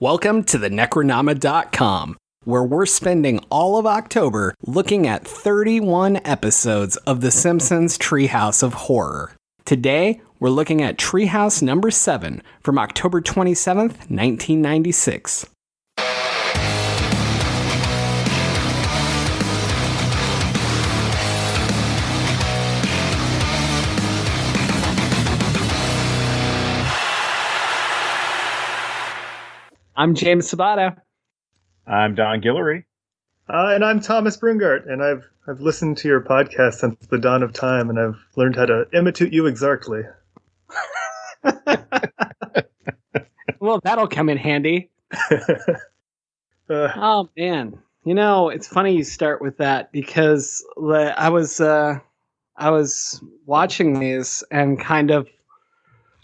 Welcome to the Necronama.com, where we're spending all of October looking at 31 episodes of the Simpsons Treehouse of Horror. Today, we're looking at Treehouse number 7 from October 27th, 1996. I'm James Sabato. I'm Don Guillory. And I'm Thomas Brungardt, and I've listened to your podcast since the dawn of time, and I've learned how to imitate you exactly. Well, that'll come in handy. Oh, man. You know, it's funny you start with that, because I was watching these and kind of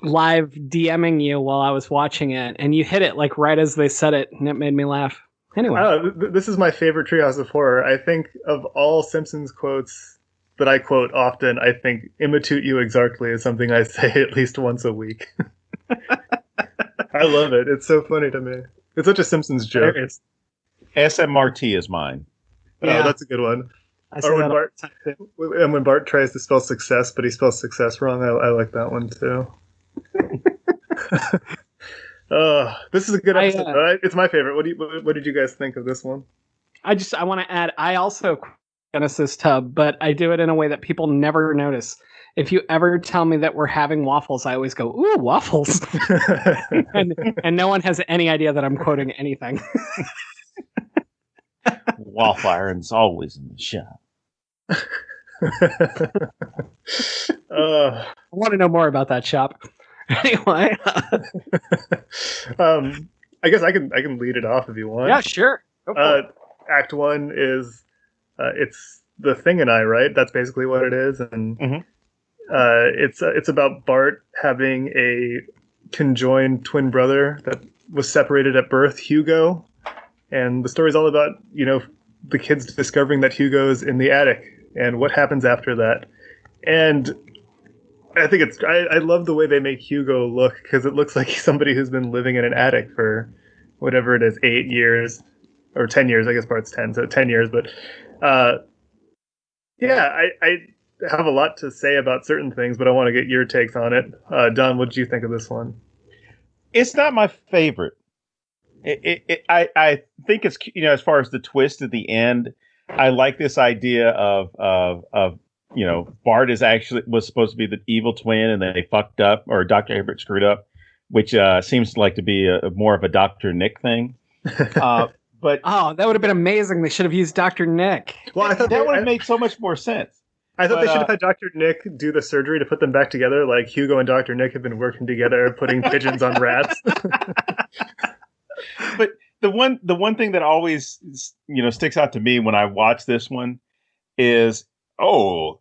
live DMing you while I was watching it, and you hit it like right as they said it, and it made me laugh. Anyway, this is my favorite Treehouse of Horror. I think of all Simpsons quotes that I quote often, I think "imitate you exactly" is something I say at least once a week. I love it. It's so funny to me. It's such a Simpsons joke. SMRT is mine. Yeah. Oh, that's a good one. When Bart tries to spell success, but he spells success wrong, I like that one too. This is a good episode, right? It's my favorite. What did you guys think of this one? I want to add, I also Genesis tub, but I do it in a way that people never notice. If you ever tell me that we're having waffles, I always go, "Ooh, waffles," and no one has any idea that I'm quoting anything. Waffle iron's always in the shop. I want to know more about that shop. Anyway, I guess I can lead it off if you want. Yeah, sure. Act 1 is it's the Thing and I, right? That's basically what it is, and it's about Bart having a conjoined twin brother that was separated at birth, Hugo, and the story's all about the kids discovering that Hugo's in the attic and what happens after that. And I think I love the way they make Hugo look, because it looks like somebody who's been living in an attic for whatever it is, 8 years or 10 years. I guess Bart's 10, so 10 years. But I have a lot to say about certain things, but I want to get your takes on it. Don, what did you think of this one? It's not my favorite. I think it's, as far as the twist at the end, I like this idea of Bart was supposed to be the evil twin, and then they fucked up, or Dr. Hibbert screwed up, which seems like to be more of a Dr. Nick thing. But that would have been amazing. They should have used Dr. Nick. Well, I thought that would have made so much more sense. I thought they should have had Dr. Nick do the surgery to put them back together. Like Hugo and Dr. Nick have been working together, putting pigeons on rats. But the one thing that always sticks out to me when I watch this one is, sorry,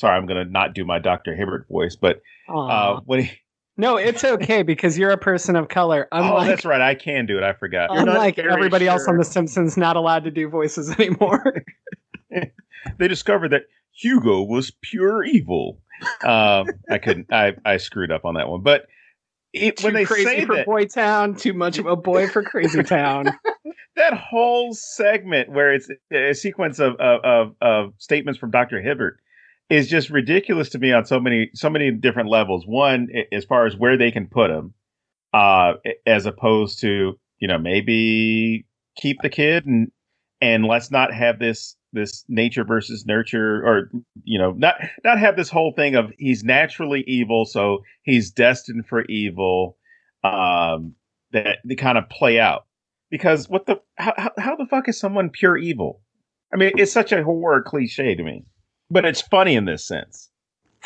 I'm gonna not do my Dr. Hibbert voice, but no, it's okay, because you're a person of color. That's right, I can do it. I forgot. Unlike everybody else on The Simpsons, not allowed to do voices anymore. They discovered that Hugo was pure evil. I couldn't. I screwed up on that one, but. When they crazy say for that, Boy Town, too much of a boy for Crazy Town. That whole segment where it's a sequence of statements from Dr. Hibbert is just ridiculous to me on so many different levels. One, as far as where they can put him, as opposed to maybe keep the kid and let's not have this nature versus nurture, or not have this whole thing of he's naturally evil, so he's destined for evil, that they kind of play out. Because how the fuck is someone pure evil? I mean, it's such a horror cliche to me, but it's funny in this sense.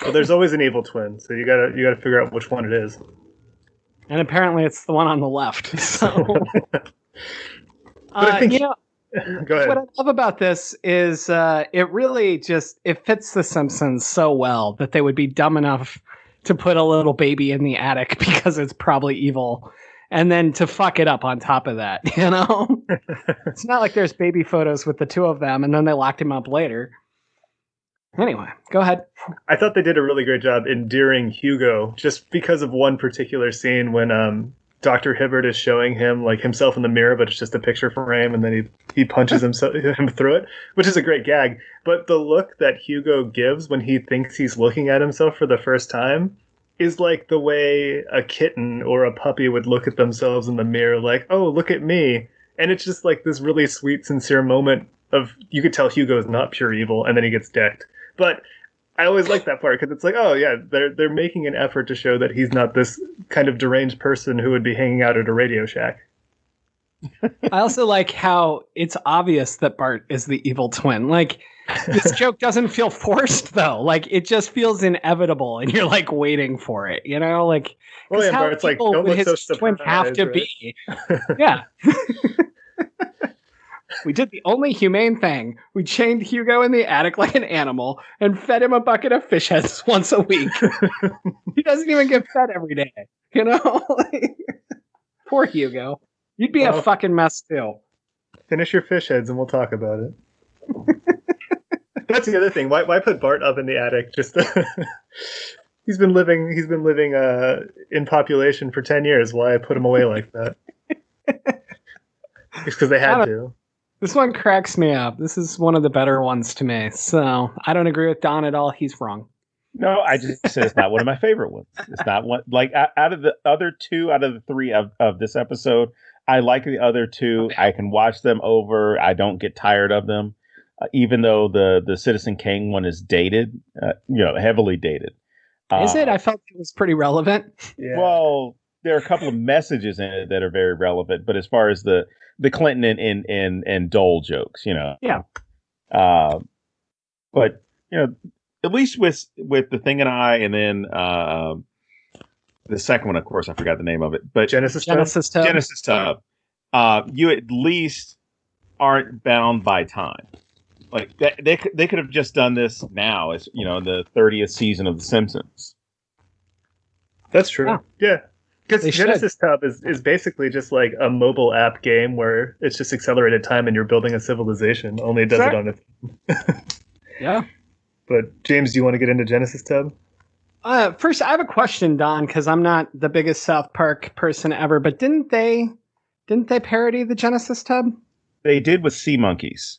Well, there's always an evil twin, so you gotta figure out which one it is. And apparently it's the one on the left. So but I think go ahead. What I love about this is it really it fits The Simpsons so well that they would be dumb enough to put a little baby in the attic because it's probably evil, and then to fuck it up on top of that. It's not like there's baby photos with the two of them and then they locked him up later. Anyway, go ahead. I thought they did a really great job endearing Hugo, just because of one particular scene when Dr. Hibbert is showing him like himself in the mirror, but it's just a picture frame, and then he punches him through it, which is a great gag. But the look that Hugo gives when he thinks he's looking at himself for the first time is like the way a kitten or a puppy would look at themselves in the mirror, like, oh, look at me. And it's just like this really sweet, sincere moment of, you could tell Hugo is not pure evil, and then he gets decked. But I always like that part, because it's like, oh yeah, they're making an effort to show that he's not this kind of deranged person who would be hanging out at a Radio Shack. I also like how it's obvious that Bart is the evil twin. Like, this joke doesn't feel forced, though. Like, it just feels inevitable, and you're like waiting for it, you know? Like, well, yeah, Bart's like, don't look so his twin have to right? be. Yeah. We did the only humane thing. We chained Hugo in the attic like an animal and fed him a bucket of fish heads once a week. He doesn't even get fed every day, you know? Like, poor Hugo. You'd be a fucking mess too. Finish your fish heads and we'll talk about it. That's the other thing. Why put Bart up in the attic? Just he's been living in population for 10 years. Why put him away like that? It's because they had to. This one cracks me up. This is one of the better ones to me. So I don't agree with Don at all. He's wrong. No, I just said it's not one of my favorite ones. It's not one, like, out of the other two out of the three of this episode, I like the other two. Okay. I can watch them over. I don't get tired of them, even though the Citizen Kang one is dated, heavily dated. Is it? I felt it was pretty relevant. Yeah. Well, there are a couple of messages in it that are very relevant, but as far as the Clinton and Dole jokes, yeah. But at least with The Thing and I, and then the second one, of course, I forgot the name of it, but Genesis Tub. You at least aren't bound by time. Like they could have just done this now, as the 30th season of The Simpsons. That's true. Yeah. Because Genesis Tub is basically just like a mobile app game where it's just accelerated time and you're building a civilization. Only it does it on its. Yeah. But James, do you want to get into Genesis Tub? First, I have a question, Don, because I'm not the biggest South Park person ever. But didn't they parody the Genesis Tub? They did with sea monkeys.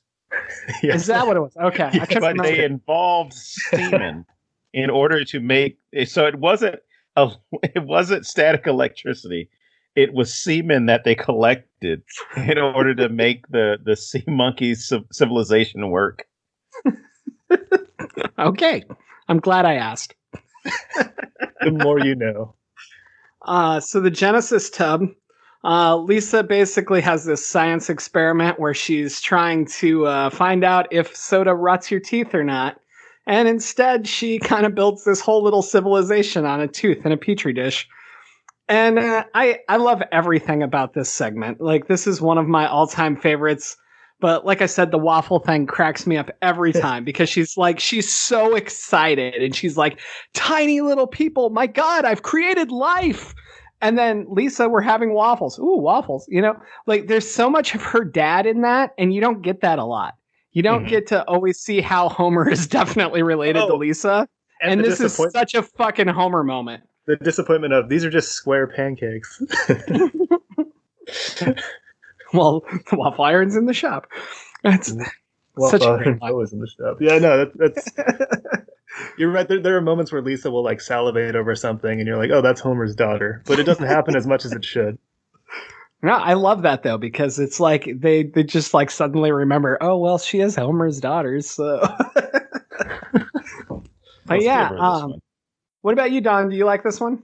Yeah. Is that what it was? Okay, I couldn't remember. They involved semen in order to make. So it wasn't static electricity. It was semen that they collected in order to make the sea monkeys civilization work. Okay, I'm glad I asked. The more you know. So the Genesis Tub, Lisa basically has this science experiment where she's trying to find out if soda rots your teeth or not. And instead, she kind of builds this whole little civilization on a tooth in a petri dish. And I love everything about this segment. Like, this is one of my all-time favorites. But like I said, the waffle thing cracks me up every time because she's so excited. And she's like, tiny little people, my God, I've created life. And then, Lisa, we're having waffles. Ooh, waffles. Like, there's so much of her dad in that, and you don't get that a lot. You don't get to always see how Homer is definitely related to Lisa. And this is such a fucking Homer moment. The disappointment of, these are just square pancakes. Well, the waffle iron's in the shop. That's such a great line. Always in the shop. Yeah, no, that's... You're right. There are moments where Lisa will like salivate over something, and you're like, "Oh, that's Homer's daughter," but it doesn't happen as much as it should. No, I love that though, because it's like they just like suddenly remember, oh well, she is Homer's daughter, so. But yeah, what about you, Don? Do you like this one?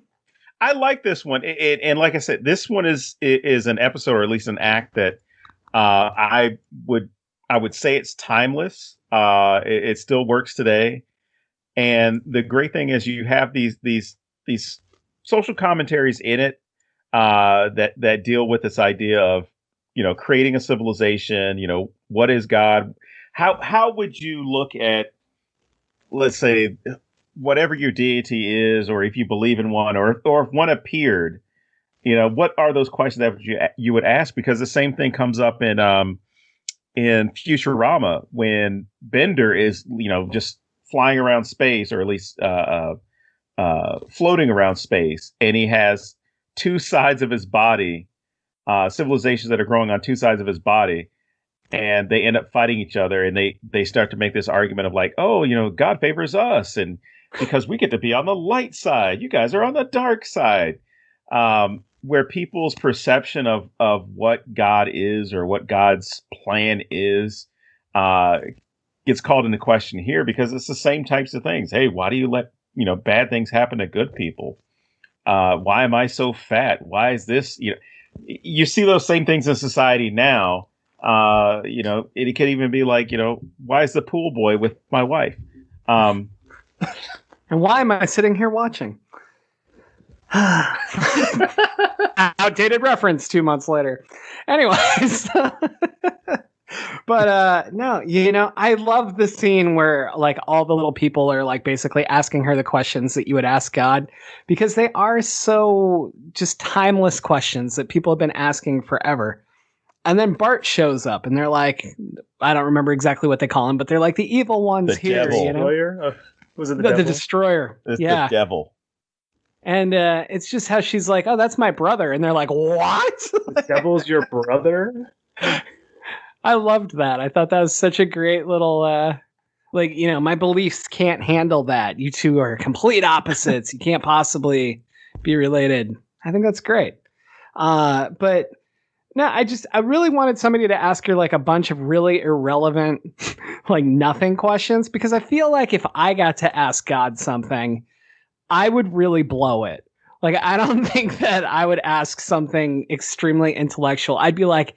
I like this one, and like I said, this one is an episode, or at least an act that I would say it's timeless. It still works today, and the great thing is you have these social commentaries in it that deal with this idea of creating a civilization. What is God? How would you look at, let's say, whatever your deity is, or if you believe in one, or if one appeared, what are those questions that you would ask? Because the same thing comes up in Futurama when Bender is, just flying around space, or at least floating around space, and he has two sides of his body, civilizations that are growing on two sides of his body, and they end up fighting each other, and they start to make this argument of like, oh, God favors us, and because we get to be on the light side, you guys are on the dark side, where people's perception of what God is or what God's plan is gets called into question here, because it's the same types of things. Hey, why do you let bad things happen to good people? Why am I so fat? Why is this? You see those same things in society now. It could even be like, why is the pool boy with my wife? And why am I sitting here watching? Outdated reference 2 months later. Anyways. But no, I love the scene where like all the little people are like basically asking her the questions that you would ask God, because they are so just timeless questions that people have been asking forever. And then Bart shows up and they're like, I don't remember exactly what they call him, but they're like the evil ones here. Destroyer? Was it the devil? The Destroyer. It's the devil. And it's just how she's like, oh, that's my brother. And they're like, what? The devil's your brother? I loved that. I thought that was such a great little, my beliefs can't handle that. You two are complete opposites. You can't possibly be related. I think that's great. But no, I really wanted somebody to ask her like a bunch of really irrelevant, like nothing questions, because I feel like if I got to ask God something, I would really blow it. Like, I don't think that I would ask something extremely intellectual. I'd be like,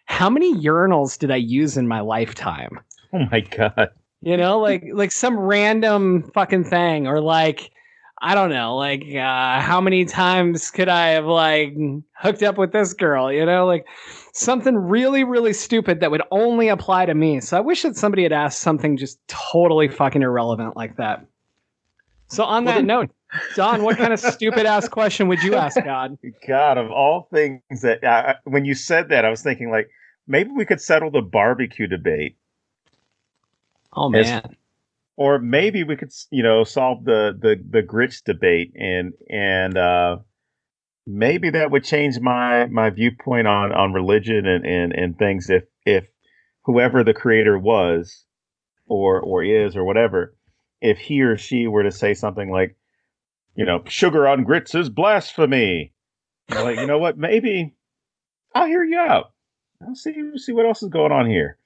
how many urinals did I use in my lifetime? Oh my God. Like some random fucking thing, or like, I don't know, like how many times could I have like hooked up with this girl, like something really, really stupid that would only apply to me. So I wish that somebody had asked something just totally fucking irrelevant like that. So on that note, Don, what kind of stupid ass question would you ask God? God, of all things that when you said that, I was thinking like maybe we could settle the barbecue debate. Oh man. Or maybe we could, solve the grits debate, and maybe that would change my viewpoint on religion and things if whoever the creator was or is or whatever, if he or she were to say something like, sugar on grits is blasphemy. Like, you know what? Maybe I'll hear you out. I'll see what else is going on here.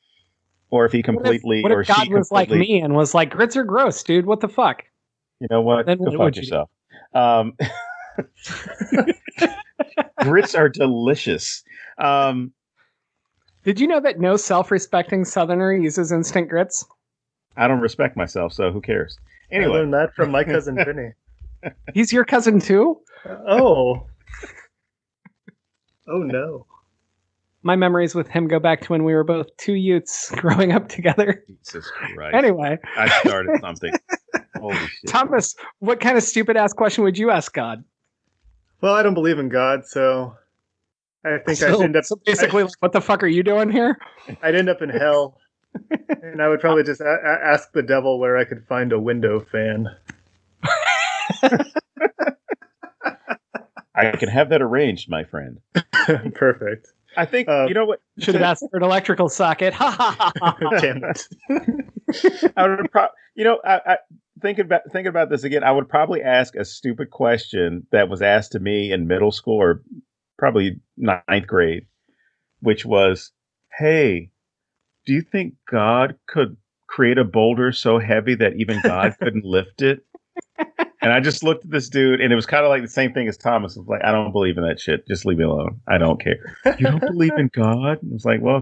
Or if he completely, what if God was like me and was like, grits are gross, dude. What the fuck? You know what? Then Go fuck yourself. Grits are delicious. Did you know that no self-respecting Southerner uses instant grits? I don't respect myself, so who cares? Anyway, I learned that from my cousin Vinny. He's your cousin too? Oh no. My memories with him go back to when we were both two youths growing up together. Jesus Christ. Anyway. I started something. Holy shit. Thomas, what kind of stupid-ass question would you ask God? Well, I don't believe in God, so I think I'd end up... So basically, what the fuck are you doing here? I'd end up in hell, and I would probably just ask the devil where I could find a window fan. I can have that arranged, my friend. Perfect. I think, you know what? Should have asked for an electrical socket. Damn it. I would I think about this again. I would probably ask a stupid question that was asked to me in middle school or probably 9th grade, which was, hey, do you think God could create a boulder so heavy that even God couldn't lift it? And I just looked at this dude, and it was kind of like the same thing as Thomas. It was like, I don't believe in that shit. Just leave me alone. I don't care. You don't believe in God? It was like, well,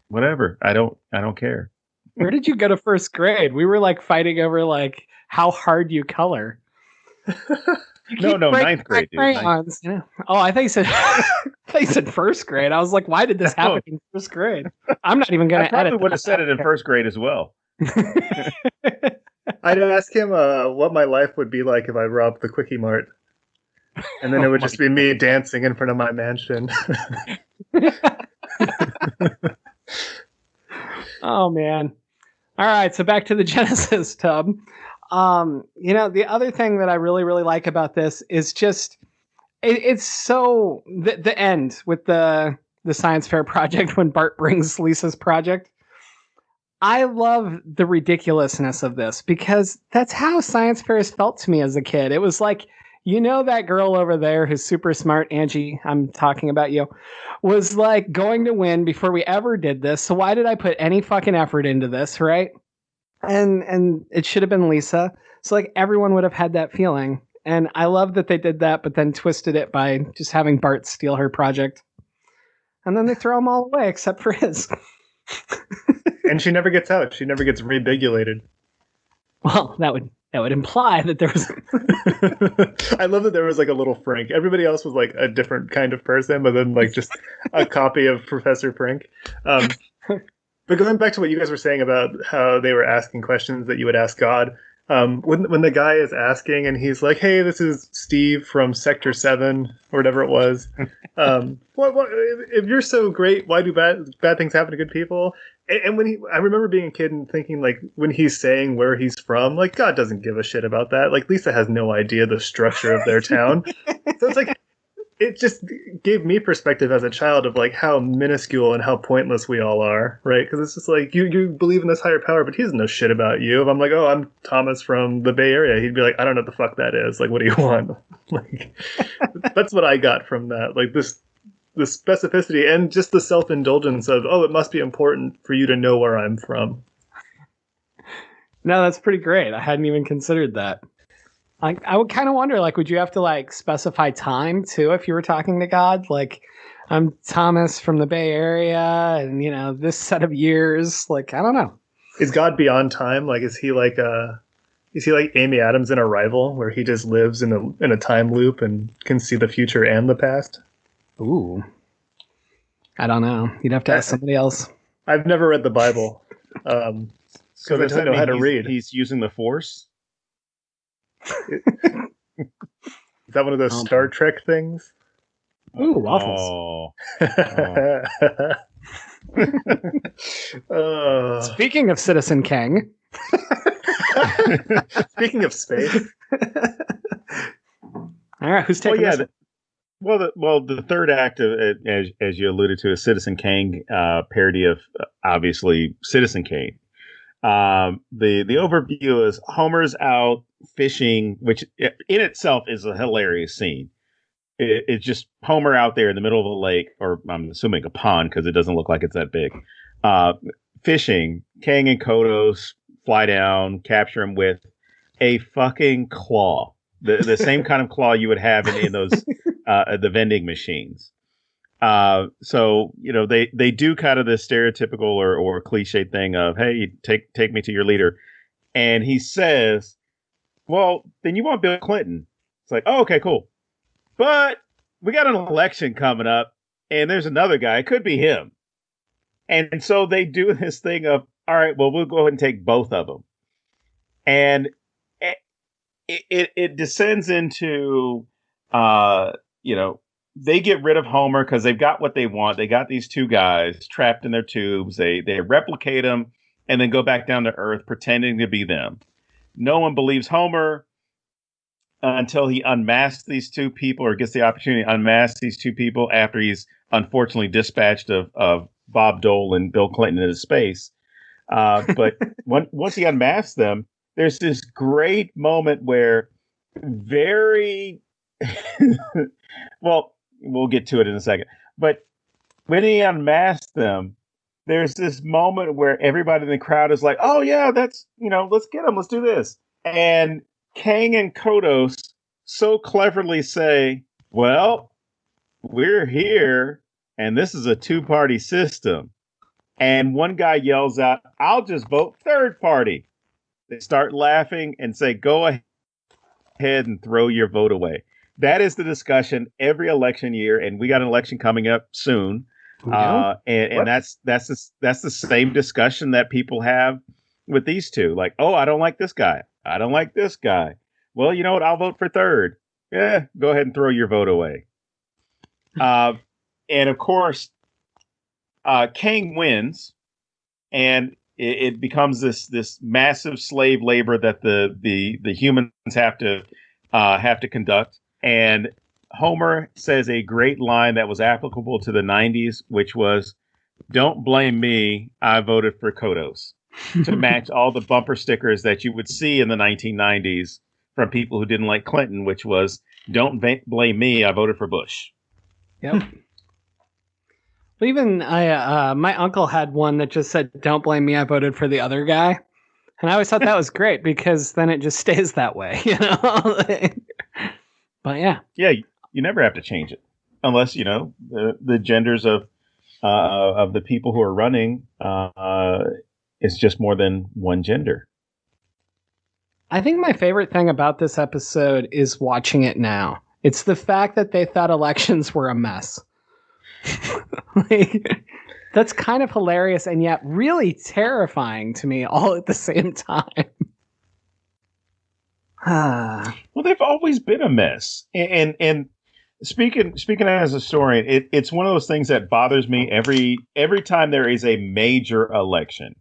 whatever. I don't care. Where did you go to first grade? We were like fighting over like how hard you color. No, 9th grade, dude. Crayons. Yeah. Oh, I thought you said first grade. I was like, why did this happen in first grade? I'm not even going to edit. I probably would have said it in first grade as well. I'd ask him what my life would be like if I robbed the Quickie Mart. And then it would just be me dancing in front of my mansion. Oh, man. All right, so back to the Genesis tub. The other thing that I really, really like about this is just It's so the end with the science fair project when Bart brings Lisa's project. I love the ridiculousness of this because that's how science fairs felt to me as a kid. It was like, that girl over there who's super smart, Angie, I'm talking about you, was like going to win before we ever did this. So why did I put any fucking effort into this, right? And it should have been Lisa. So like everyone would have had that feeling. And I love that they did that, but then twisted it by just having Bart steal her project. And then they throw them all away except for his. And she never gets out. She never gets rebigulated. Well, that would imply that there was. I love that there was like a little Frank. Everybody else was like a different kind of person, but then like just a copy of Professor Frink. But going back to what you guys were saying about how they were asking questions that you would ask God, when the guy is asking and he's like, "Hey, this is Steve from Sector 7 or whatever it was. What if you're so great? Why do bad things happen to good people?" And I remember being a kid and thinking, like, when he's saying where he's from, like, God doesn't give a shit about that. Like, Lisa has no idea the structure of their town. So it's like, it just gave me perspective as a child of like how minuscule and how pointless we all are, right? Because it's just like, you believe in this higher power, but he doesn't know shit about you. If I'm like, "Oh, I'm Thomas from the Bay Area," he'd be like, "I don't know what the fuck that is. Like, what do you want?" Like, that's what I got from that. Like the specificity and just the self-indulgence of, "Oh, it must be important for you to know where I'm from." No, that's pretty great. I hadn't even considered that. Like, I would kind of wonder, like, would you have to like specify time too if you were talking to God? Like, I'm Thomas from the Bay Area, and this set of years. Like, I don't know. Is God beyond time? Like, is he like Amy Adams in Arrival, where he just lives in a time loop and can see the future and the past? Ooh, I don't know. You'd have to ask somebody else. I've never read the Bible, so I don't know how to read. He's using the Force. Is that one of those Star Trek things? Ooh, waffles. Speaking of Citizen Kang. Speaking of space. All right, who's taking this? The third act of as you alluded to, is Citizen Kang, parody of obviously Citizen Kane. The overview is Homer's out fishing, which in itself is a hilarious scene. It's just Homer out there in the middle of a lake, or I'm assuming a pond because it doesn't look like it's that big. Fishing. Kang and Kodos fly down, capture him with a fucking claw. The same kind of claw you would have in those the vending machines. So they do kind of this stereotypical or cliche thing of, "Hey, take me to your leader," and he says, "Well, then you want Bill Clinton." It's like, "Oh, okay, cool, but we got an election coming up, and there's another guy. It could be him." And so they do this thing of, "All right, well, we'll go ahead and take both of them," and it descends into, they get rid of Homer because they've got what they want. They got these two guys trapped in their tubes. They replicate them and then go back down to Earth pretending to be them. No one believes Homer until he unmasks these two people, or gets the opportunity to unmask these two people after he's unfortunately dispatched of Bob Dole and Bill Clinton into space. But once he unmasks them, there's this great moment where very well, we'll get to it in a second. But when he unmasked them, there's this moment where everybody in the crowd is like, "Oh yeah, that's, let's get him, let's do this." And Kang and Kodos so cleverly say, "Well, we're here, and this is a two-party system." And one guy yells out, "I'll just vote third party." They start laughing and say, "Go ahead and throw your vote away." That is the discussion every election year, and we got an election coming up soon. And that's the same discussion that people have with these two. Like, "Oh, I don't like this guy. I don't like this guy. Well, you know what? I'll vote for third." Yeah, go ahead and throw your vote away. And of course, Kang wins, and it becomes this massive slave labor that the humans have to conduct. And Homer says a great line that was applicable to the 90s, which was, "Don't blame me, I voted for Kodos," to match all the bumper stickers that you would see in the 1990s from people who didn't like Clinton, which was, "Don't blame me, I voted for Bush." Yep. Well, even my uncle had one that just said, "Don't blame me, I voted for the other guy." And I always thought that was great because then it just stays that way, you know? But yeah. Yeah, you never have to change it unless, the genders of the people who are running is just more than one gender. I think my favorite thing about this episode is watching it now. It's the fact that they thought elections were a mess. That's kind of hilarious and yet really terrifying to me all at the same time. Well, they've always been a mess. And speaking as a historian, it's one of those things that bothers me every time there is a major election.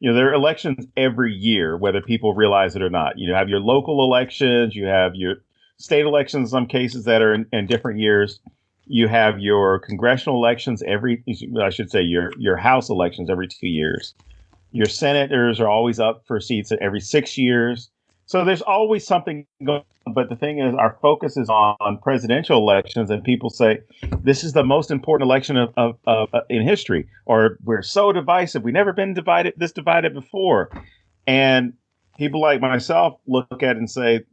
There are elections every year, whether people realize it or not. You have your local elections, you have your state elections in some cases that are in different years. You have your congressional elections your House elections every 2 years. Your senators are always up for seats every 6 years. So there's always something going on. But the thing is, our focus is on presidential elections, and people say this is the most important election of in history, or we're so divisive. We've never been this divided before. And people like myself look at it and say,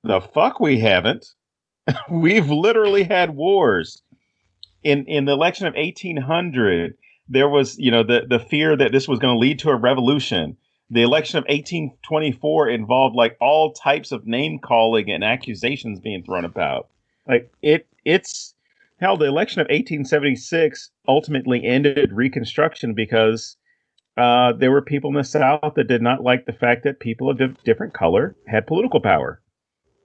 the fuck we haven't. We've literally had wars. In the election of 1800, there was, the fear that this was going to lead to a revolution. The election of 1824 involved like all types of name calling and accusations being thrown about. It's hell. The election of 1876 ultimately ended Reconstruction because there were people in the South that did not like the fact that people of different color had political power.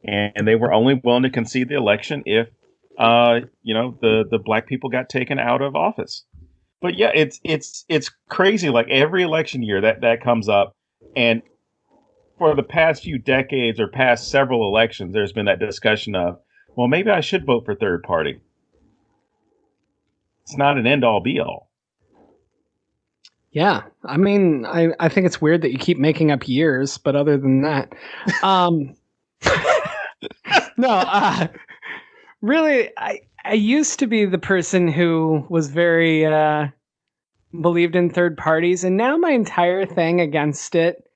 And they were only willing to concede the election if, the black people got taken out of office. But yeah, it's crazy. Like every election year that comes up, and for the past few decades or past several elections, there's been that discussion of, well, maybe I should vote for third party. It's not an end all be all. Yeah, I mean, I think it's weird that you keep making up years, but other than that, no, really, I used to be the person who was very believed in third parties, and now my entire thing against it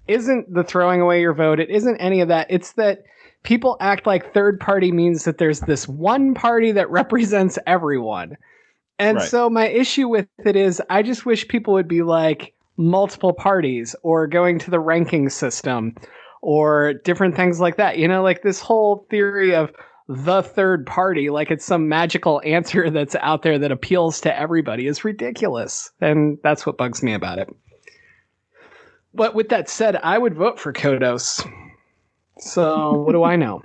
isn't the throwing away your vote. It isn't any of that. It's that people act like third party means that there's this one party that represents everyone. And right. So my issue with it is I just wish people would be like multiple parties or going to the ranking system or different things like that. Like this whole theory of the third party, like it's some magical answer that's out there that appeals to everybody, is ridiculous. And that's what bugs me about it. But with that said, I would vote for Kodos. So what do I know?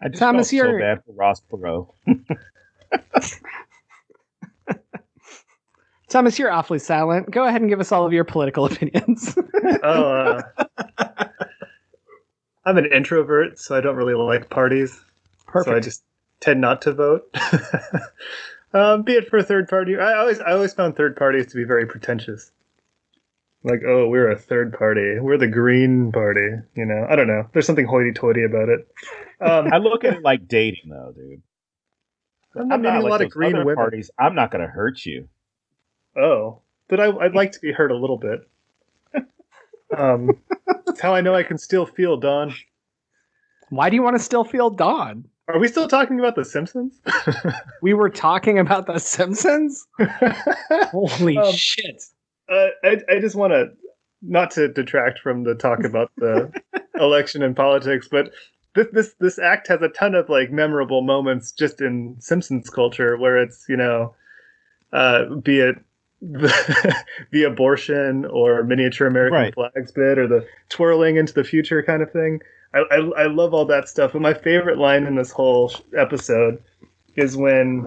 I just felt so bad for Ross Perot. Thomas, you're awfully silent. Go ahead and give us all of your political opinions. I'm an introvert, so I don't really like parties. Perfect. So I just tend not to vote. Be it for a third party. I always found third parties to be very pretentious. Like, oh, we're a third party. We're the Green Party. I don't know. There's something hoity-toity about it. I look at it like dating, though, dude. I'm not meeting a lot of green women. Parties. I'm not going to hurt you. Oh, but I'd like to be hurt a little bit. That's how I know I can still feel Dawn. Why do you want to still feel Dawn? Are we still talking about The Simpsons? We were talking about The Simpsons? Holy shit. I just want to, not to detract from the talk about the election and politics, but this act has a ton of like memorable moments just in Simpsons culture where it's, be it the abortion or miniature American flags bit or the twirling into the future kind of thing. I love all that stuff. But my favorite line in this whole episode is when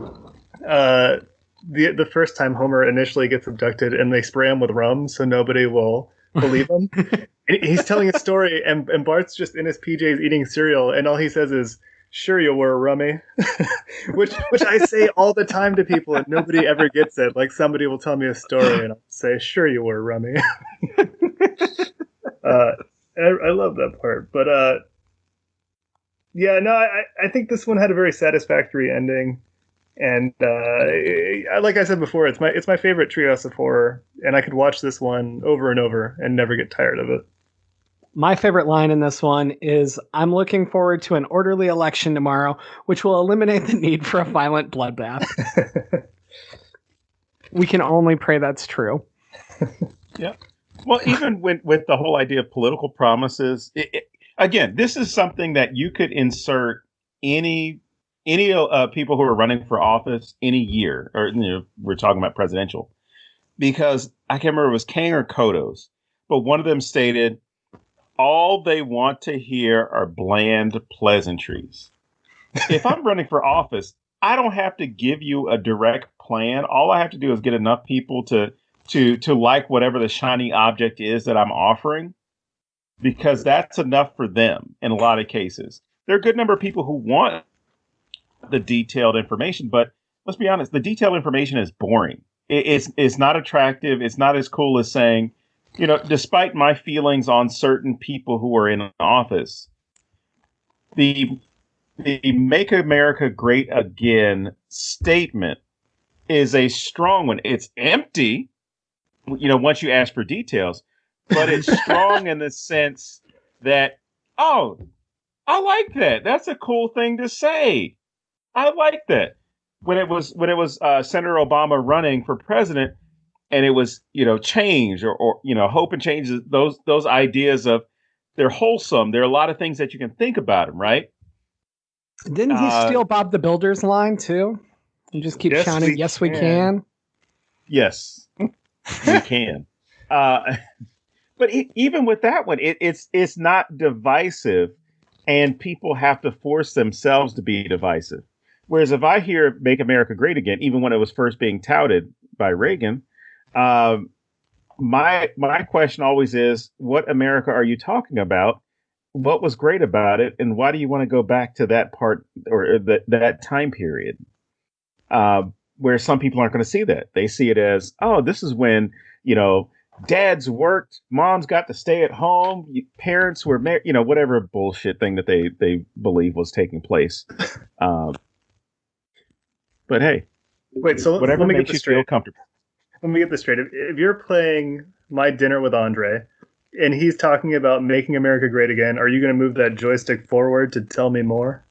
the first time Homer initially gets abducted and they spray him with rum so nobody will believe him. And he's telling a story, and Bart's just in his PJs eating cereal, and all he says is, "Sure you were, Rummy," which I say all the time to people, and nobody ever gets it. Like somebody will tell me a story, and I'll say, "Sure you were, Rummy." I love that part, but yeah, no, I think this one had a very satisfactory ending, and like I said before, it's my favorite Treehouse of Horror, and I could watch this one over and over and never get tired of it. My favorite line in this one is, "I'm looking forward to an orderly election tomorrow, which will eliminate the need for a violent bloodbath." We can only pray that's true. Yeah. Well, even with the whole idea of political promises, again, this is something that you could insert any people who are running for office any year, or we're talking about presidential, because I can't remember if it was Kang or Kodos, but one of them stated, all they want to hear are bland pleasantries. If I'm running for office, I don't have to give you a direct plan. All I have to do is get enough people to like whatever the shiny object is that I'm offering, because that's enough for them in a lot of cases. There are a good number of people who want the detailed information, but let's be honest, the detailed information is boring. It's not attractive. It's not as cool as saying, despite my feelings on certain people who are in office, the Make America Great Again statement is a strong one. It's empty, once you ask for details, but it's strong in the sense that, oh, I like that. That's a cool thing to say. I like that. When it was Senator Obama running for president, and it was, change or hope and change, those ideas of, they're wholesome. There are a lot of things that you can think about them, right? Didn't he steal Bob the Builder's line too? You just keep shouting, "Yes, we can." Yes, we can. But even with that one, it's not divisive, and people have to force themselves to be divisive. Whereas if I hear "Make America Great Again," even when it was first being touted by Reagan, my question always is, what America are you talking about? What was great about it, and why do you want to go back to that part or that time period? Where some people aren't going to see that. They see it as, oh, this is when, dads worked, moms got to stay at home, parents were married, whatever bullshit thing that they believe was taking place. But hey, wait, so whatever let me makes get this you feel straight. comfortable. Let me get this straight. If you're playing My Dinner with Andre, and he's talking about making America great again, are you going to move that joystick forward to tell me more?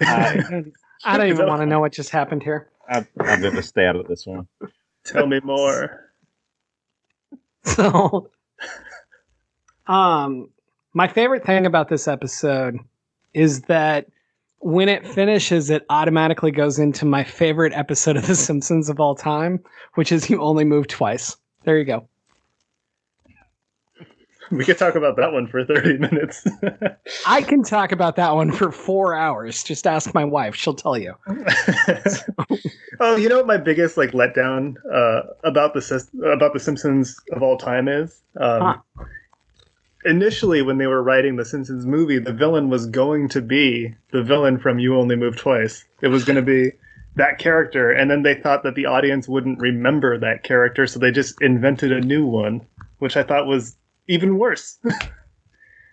I don't even want to know what just happened here. I'm going to stay out of this one. Tell me more. So, my favorite thing about this episode is that when it finishes, it automatically goes into my favorite episode of The Simpsons of all time, which is You Only Move Twice. There you go. We could talk about that one for 30 minutes. I can talk about that one for 4 hours. Just ask my wife. She'll tell you. Oh, you know what my biggest letdown about the Simpsons of all time is? Initially, when they were writing the Simpsons movie, the villain was going to be the villain from You Only Move Twice. It was going to be that character, and then they thought that the audience wouldn't remember that character, so they just invented a new one, which I thought was even worse.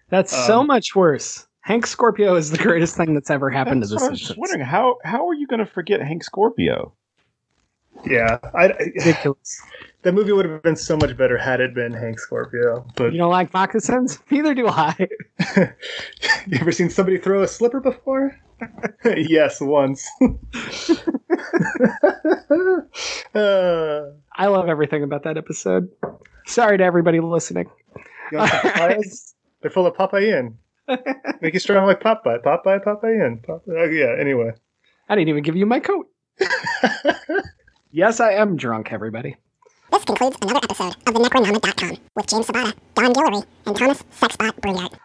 That's so much worse. Hank Scorpio is the greatest thing that's ever happened to the Simpsons. I was just wondering, how are you going to forget Hank Scorpio? Yeah, ridiculous. That movie would have been so much better had it been Hank Scorpio. But you don't like moccasins? Neither do I. You ever seen somebody throw a slipper before? Yes, once. I love everything about that episode. Sorry to everybody listening. You want some papayas? They're full of papayin. Make you strong like Popeye. Popeye, papayin. Yeah, anyway. I didn't even give you my coat. Yes, I am drunk, everybody. This concludes another episode of the Necronomicon with James Sabata, Don Guillory, and Thomas Sexbot Brungardt.